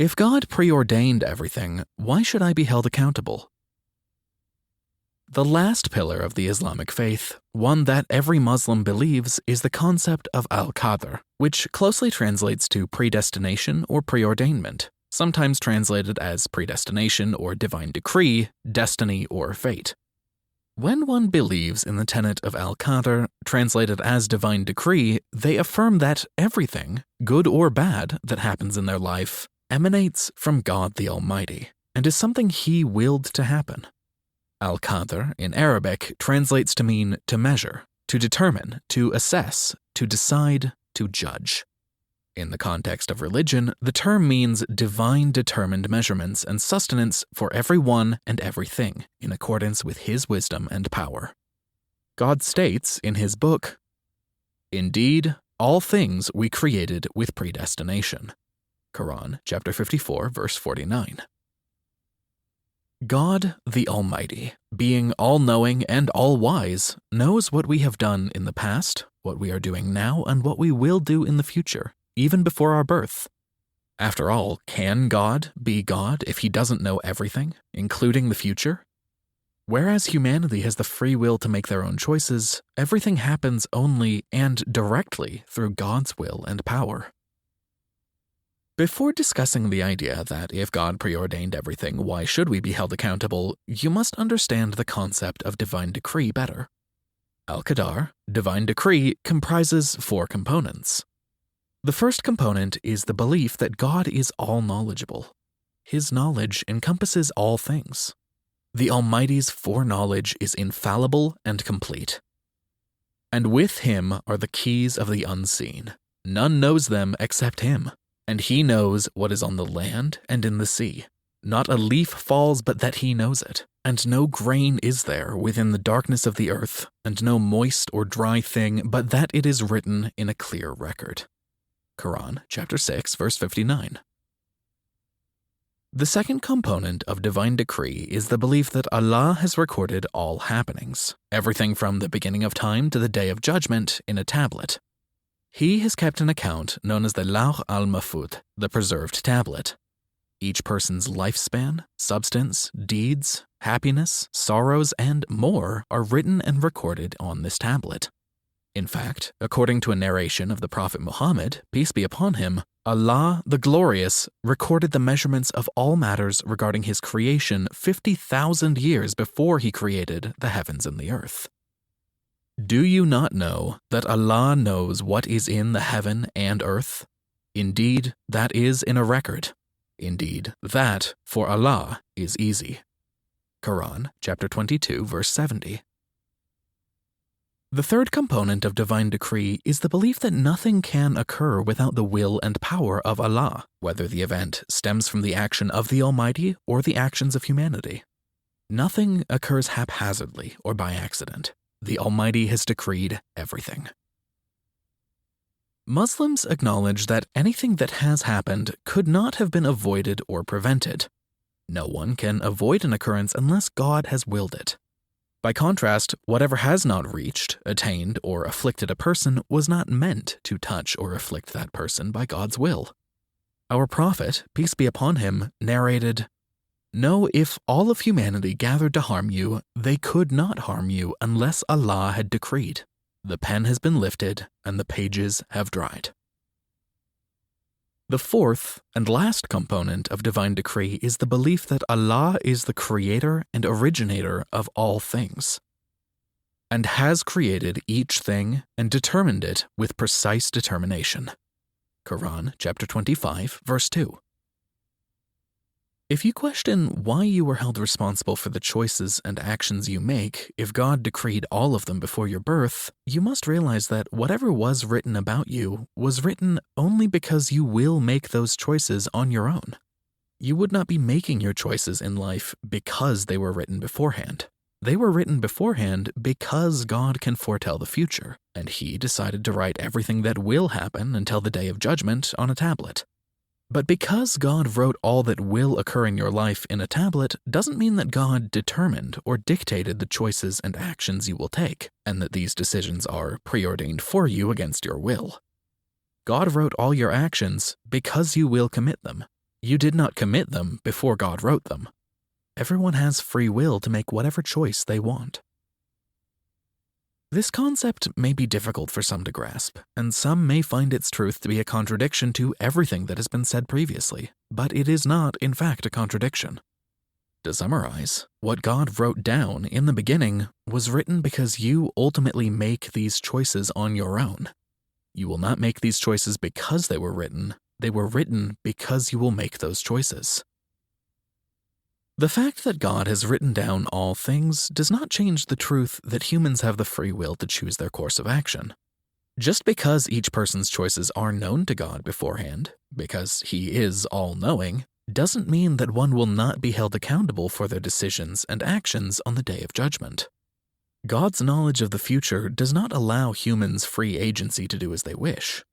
If God preordained everything, why should I be held accountable? The last pillar of the Islamic faith, one that every Muslim believes, is the concept of Al-Qadr, which closely translates to predestination or preordainment, sometimes translated as predestination or divine decree, destiny or fate. When one believes in the tenet of Al-Qadr, translated as divine decree, they affirm that everything, good or bad, that happens in their life emanates from God the Almighty and is something He willed to happen. Al-Qadr in Arabic translates to mean to measure, to determine, to assess, to decide, to judge. In the context of religion, the term means divine determined measurements and sustenance for everyone and everything in accordance with His wisdom and power. God states in His book, "Indeed, all things we created with predestination." Quran chapter 54, verse 49. God, the Almighty, being all-knowing and all-wise, knows what we have done in the past, what we are doing now, and what we will do in the future, even before our birth. After all, can God be God if He doesn't know everything, including the future? Whereas humanity has the free will to make their own choices, everything happens only and directly through God's will and power. Before discussing the idea that if God preordained everything, why should we be held accountable, you must understand the concept of divine decree better. Al-Qadr, divine decree, comprises 4 components. The first component is the belief that God is all-knowledgeable. His knowledge encompasses all things. The Almighty's foreknowledge is infallible and complete. And with Him are the keys of the unseen. None knows them except Him. And He knows what is on the land and in the sea. Not a leaf falls but that He knows it, and no grain is there within the darkness of the earth, and no moist or dry thing but that it is written in a clear record. Quran chapter 6, verse 59. The second component of divine decree is the belief that Allah has recorded all happenings, everything from the beginning of time to the day of judgment, in a tablet. He has kept an account known as the Lawh al-Mahfuz, the preserved tablet. Each person's lifespan, substance, deeds, happiness, sorrows, and more are written and recorded on this tablet. In fact, according to a narration of the Prophet Muhammad, peace be upon him, Allah the Glorious recorded the measurements of all matters regarding His creation 50,000 years before He created the heavens and the earth. Do you not know that Allah knows what is in the heaven and earth? Indeed, that is in a record. Indeed, that for Allah is easy. Quran chapter 22, verse 70. The third component of divine decree is the belief that nothing can occur without the will and power of Allah, whether the event stems from the action of the Almighty or the actions of humanity. Nothing occurs haphazardly or by accident. The Almighty has decreed everything. Muslims acknowledge that anything that has happened could not have been avoided or prevented. No one can avoid an occurrence unless God has willed it. By contrast, whatever has not reached, attained, or afflicted a person was not meant to touch or afflict that person by God's will. Our Prophet, peace be upon him, narrated, "Know if all of humanity gathered to harm you, they could not harm you unless Allah had decreed. The pen has been lifted and the pages have dried." The fourth and last component of divine decree is the belief that Allah is the creator and originator of all things, and has created each thing and determined it with precise determination. Quran chapter 25, verse 2. If you question why you were held responsible for the choices and actions you make if God decreed all of them before your birth, you must realize that whatever was written about you was written only because you will make those choices on your own. You would not be making your choices in life because they were written beforehand. They were written beforehand because God can foretell the future, and He decided to write everything that will happen until the day of judgment on a tablet. But because God wrote all that will occur in your life in a tablet doesn't mean that God determined or dictated the choices and actions you will take, and that these decisions are preordained for you against your will. God wrote all your actions because you will commit them. You did not commit them before God wrote them. Everyone has free will to make whatever choice they want. This concept may be difficult for some to grasp, and some may find its truth to be a contradiction to everything that has been said previously, but it is not, in fact, a contradiction. To summarize, what God wrote down in the beginning was written because you ultimately make these choices on your own. You will not make these choices because they were written because you will make those choices. The fact that God has written down all things does not change the truth that humans have the free will to choose their course of action. Just because each person's choices are known to God beforehand, because He is all-knowing, doesn't mean that one will not be held accountable for their decisions and actions on the Day of Judgment. God's knowledge of the future does not allow humans free agency to do as they wish.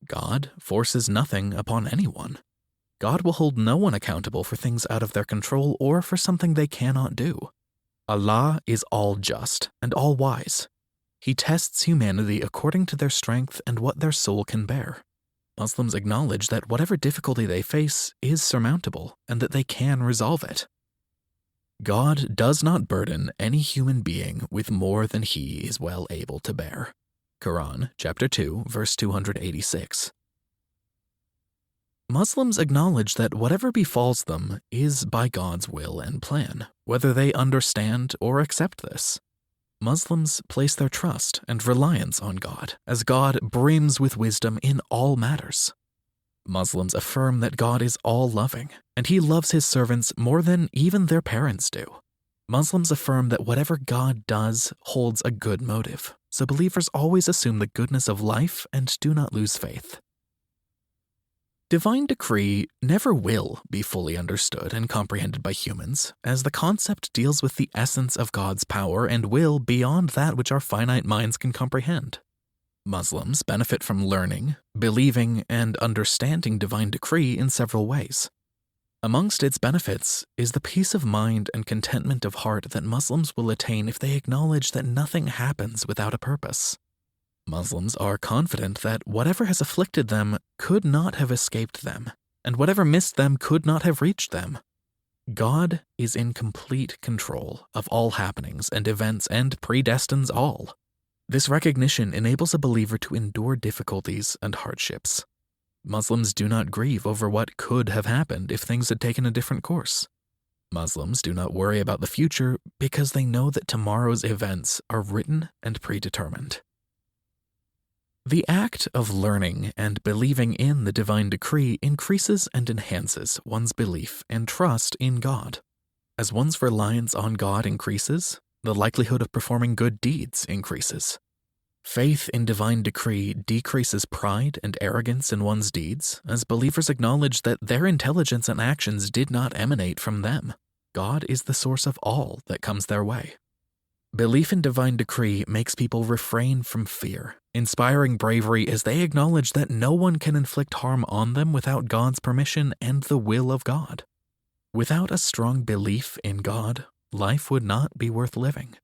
God forces nothing upon anyone. God will hold no one accountable for things out of their control or for something they cannot do. Allah is all-just and all-wise. He tests humanity according to their strength and what their soul can bear. Muslims acknowledge that whatever difficulty they face is surmountable and that they can resolve it. God does not burden any human being with more than he is well able to bear. Quran, chapter 2, verse 286. Muslims acknowledge that whatever befalls them is by God's will and plan, whether they understand or accept this. Muslims place their trust and reliance on God, as God brims with wisdom in all matters. Muslims affirm that God is all-loving, and He loves His servants more than even their parents do. Muslims affirm that whatever God does holds a good motive, so believers always assume the goodness of life and do not lose faith. Divine decree never will be fully understood and comprehended by humans, as the concept deals with the essence of God's power and will beyond that which our finite minds can comprehend. Muslims benefit from learning, believing, and understanding divine decree in several ways. Amongst its benefits is the peace of mind and contentment of heart that Muslims will attain if they acknowledge that nothing happens without a purpose. Muslims are confident that whatever has afflicted them could not have escaped them, and whatever missed them could not have reached them. God is in complete control of all happenings and events and predestines all. This recognition enables a believer to endure difficulties and hardships. Muslims do not grieve over what could have happened if things had taken a different course. Muslims do not worry about the future because they know that tomorrow's events are written and predetermined. The act of learning and believing in the divine decree increases and enhances one's belief and trust in God. As one's reliance on God increases, the likelihood of performing good deeds increases. Faith in divine decree decreases pride and arrogance in one's deeds, as believers acknowledge that their intelligence and actions did not emanate from them. God is the source of all that comes their way. Belief in divine decree makes people refrain from fear, inspiring bravery as they acknowledge that no one can inflict harm on them without God's permission and the will of God. Without a strong belief in God, life would not be worth living.